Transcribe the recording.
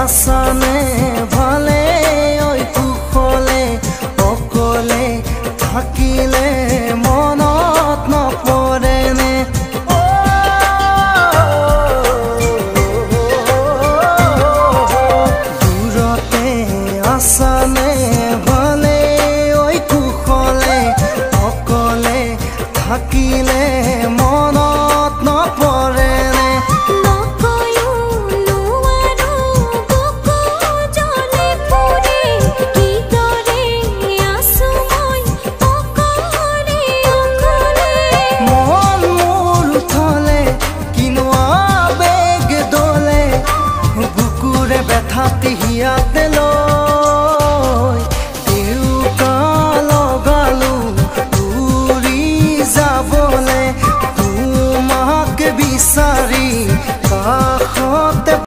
আছানে ভালে ঐ কুশলে অকলে থাকিলে মনত নপৰেনে দূৰতে আছানে ভালে ঐ কুশলে অকলে থাকিলে মনত নপৰেনে ব্যথা হিয়াতে